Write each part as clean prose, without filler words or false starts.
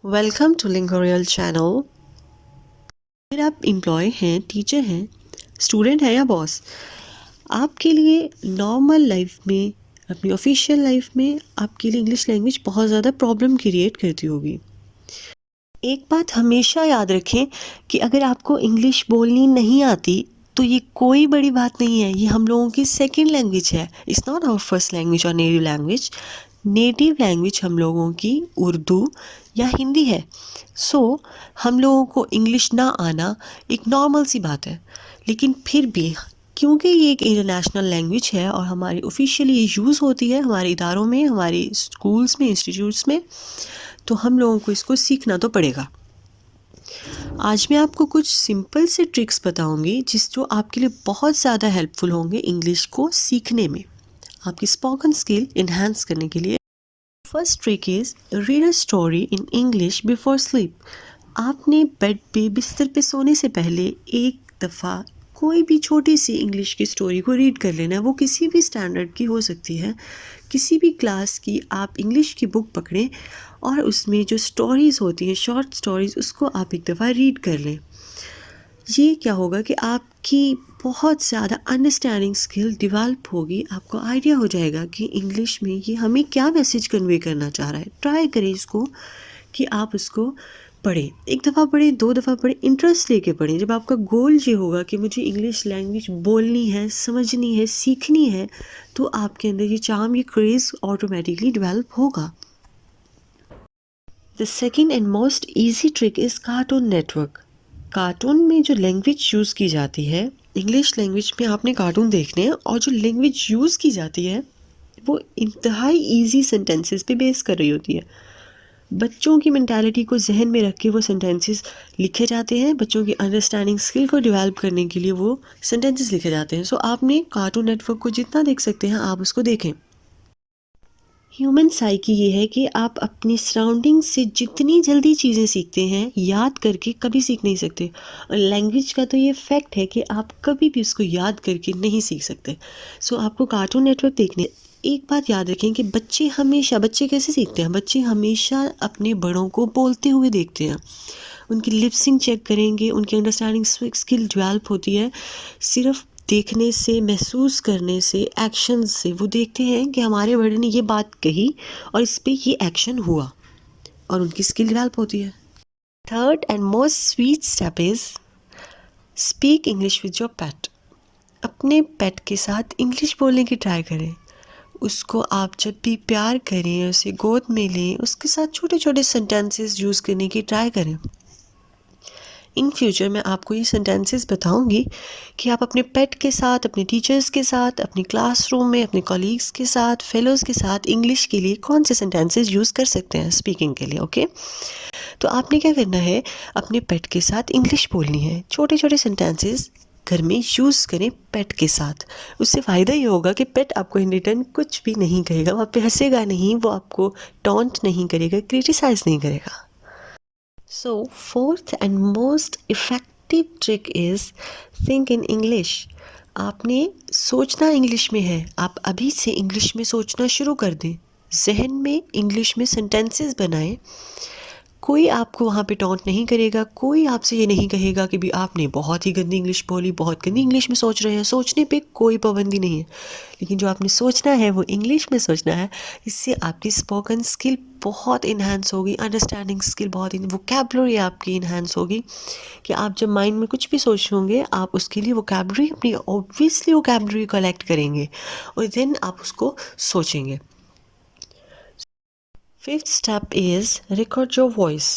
Welcome to लिंगोरियल channel. अगर आप employ हैं, टीचर हैं, स्टूडेंट हैं या बॉस, आपके लिए नॉर्मल लाइफ में, अपनी ऑफिशियल लाइफ में आपके लिए इंग्लिश लैंग्वेज बहुत ज़्यादा प्रॉब्लम क्रिएट करती होगी। एक बात हमेशा याद रखें कि अगर आपको इंग्लिश बोलनी नहीं आती तो ये कोई बड़ी बात नहीं है। ये हम लोगों की सेकेंड लैंग्वेज है। It's not our first language और नेटिव लैंग्वेज। नेटिव लैंग्वेज हम लोगों की उर्दू या हिंदी है। हम लोगों को इंग्लिश ना आना एक नॉर्मल सी बात है। लेकिन फिर भी क्योंकि ये एक इंटरनेशनल लैंग्वेज है और हमारी ऑफिशियली ये यूज़ होती है हमारे इदारों में, हमारे स्कूल्स में, इंस्टीट्यूट्स में, तो हम लोगों को इसको सीखना तो पड़ेगा। आज मैं आपको कुछ सिंपल से ट्रिक्स बताऊंगी जो आपके लिए बहुत ज़्यादा हेल्पफुल होंगे इंग्लिश को सीखने में, आपकी स्पोकन स्किल इन्हांस करने के लिए। First trick is read a story in English before sleep. आपने बेड पे बिस्तर पे सोने से पहले एक दफ़ा कोई भी छोटी सी इंग्लिश की स्टोरी को रीड कर लेना है। वो किसी भी स्टैंडर्ड की हो सकती है, किसी भी क्लास की आप इंग्लिश की बुक पकड़ें और उसमें जो स्टोरीज़ होती हैं, शॉर्ट स्टोरीज़, उसको आप एक दफ़ा रीड कर लें। ये क्या होगा कि आपकी बहुत ज़्यादा अंडरस्टैंडिंग स्किल डेवलप होगी। आपको आइडिया हो जाएगा कि इंग्लिश में ये हमें क्या मैसेज कन्वे करना चाह रहा है। ट्राई करें इसको कि आप उसको पढ़ें, एक दफ़ा पढ़ें, दो दफ़ा पढ़ें, इंटरेस्ट लेके पढ़ें। जब आपका गोल ये होगा कि मुझे इंग्लिश लैंग्वेज बोलनी है, समझनी है, सीखनी है, तो आपके अंदर ये चार्म, ये क्रेज़ ऑटोमेटिकली डेवलप होगा। The second and most easy trick is cartoon network. Cartoon में जो लैंग्वेज यूज़ की जाती है, इंग्लिश लैंग्वेज में आपने कार्टून देखने हैं, और जो लैंग्वेज यूज़ की जाती है वो इंतहाई ईजी सेंटेंसेस पे बेस कर रही होती है। बच्चों की मेंटालिटी को जहन में रख के वो सेंटेंसेस लिखे जाते हैं। बच्चों की अंडरस्टैंडिंग स्किल को डेवलप करने के लिए वो सेंटेंसेस लिखे जाते हैं। आपने कार्टून नेटवर्क को जितना देख सकते हैं आप उसको देखें। ह्यूमन साइकी ये है कि आप अपनी सराउंडिंग से जितनी जल्दी चीज़ें सीखते हैं, याद करके कभी सीख नहीं सकते। और लैंग्वेज का तो ये फैक्ट है कि आप कभी भी उसको याद करके नहीं सीख सकते। आपको कार्टून नेटवर्क देखने। एक बात याद रखें कि बच्चे कैसे सीखते हैं? बच्चे हमेशा अपने बड़ों को बोलते हुए देखते हैं। उनकी लिपसिंग चेक करेंगे, उनकी अंडरस्टैंडिंग स्किल डेवलप होती है सिर्फ देखने से, महसूस करने से, एक्शन से। वो देखते हैं कि हमारे बड़े ने ये बात कही और इस पे ये एक्शन हुआ, और उनकी स्किल डेवलप होती है। Third and most sweet step is speak English with your पेट। अपने पेट के साथ इंग्लिश बोलने की ट्राई करें। उसको आप जब भी प्यार करें, उसे गोद में लें, उसके साथ छोटे छोटे सेंटेंसेस यूज़ करने की ट्राई करें। इन फ्यूचर मैं आपको ये सेंटेंसेस बताऊंगी कि आप अपने पेट के साथ, अपने टीचर्स के साथ, अपनी क्लासरूम में, अपने कॉलीग्स के साथ, फेलोज़ के साथ इंग्लिश के लिए कौन से सेंटेंसेस यूज़ कर सकते हैं स्पीकिंग के लिए। ओके, तो आपने क्या करना है, अपने पेट के साथ इंग्लिश बोलनी है। छोटे छोटे सेंटेंसेस घर में यूज़ करें पेट के साथ। उससे फ़ायदा ये होगा कि पेट आपको इन रिटर्न कुछ भी नहीं कहेगा, वो आप पे हंसेगा नहीं, वो आपको टॉन्ट नहीं करेगा, क्रिटिसाइज़ नहीं करेगा। Fourth and most effective trick is think in English. आपने सोचना इंग्लिश में है। आप अभी से इंग्लिश में सोचना शुरू कर दें। जहन में इंग्लिश में सेंटेंसेस बनाएं। कोई आपको वहाँ पे टॉन्ट नहीं करेगा, कोई आपसे ये नहीं कहेगा कि भी आपने बहुत ही गंदी इंग्लिश बोली, बहुत गंदी इंग्लिश में सोच रहे हैं। सोचने पे कोई पाबंदी नहीं है, लेकिन जो आपने सोचना है वो इंग्लिश में सोचना है। इससे आपकी स्पोकन स्किल बहुत इन्हांस होगी, अंडरस्टैंडिंग स्किल बहुत, वोकैबुलरी आपकी इन्हांस होगी कि आप जब माइंड में कुछ भी सोच होंगे, आप उसके लिए वोकैबुलरी, अपनी ऑब्वियसली वोकैबुलरी कलेक्ट करेंगे और देन आप उसको सोचेंगे। Fifth step is record your voice.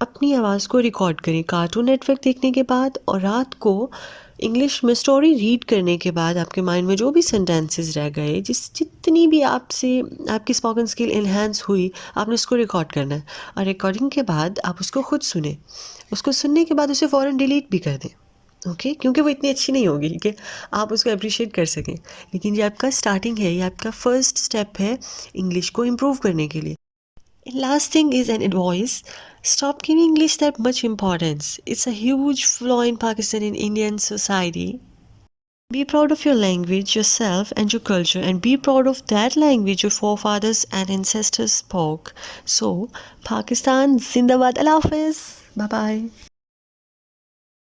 अपनी आवाज़ को रिकॉर्ड करें। कार्टून नेटवर्क देखने के बाद और रात को इंग्लिश में स्टोरी रीड करने के बाद आपके माइंड में जो भी सेंटेंसेस रह गए, जितनी भी आपसे आपकी स्पोकन स्किल इन्हांस हुई, आपने उसको रिकॉर्ड करना है। और रिकॉर्डिंग के बाद आप उसको खुद सुने। उसको सुनने के बाद उसे फ़ौरन डिलीट भी कर दें। ओके, क्योंकि वो इतनी अच्छी नहीं होगी कि आप उसको अप्रिशिएट कर सकें। लेकिन ये आपका स्टार्टिंग है, ये आपका फर्स्ट स्टेप है इंग्लिश को इम्प्रूव करने के लिए। Last thing is an advice. Stop giving English that much importance. It's a huge flaw in Pakistan and Indian society. Be proud of your language, yourself, and your culture, and be proud of that language your forefathers and ancestors spoke. So, Pakistan Zindabad. Allah Hafiz. Bye bye.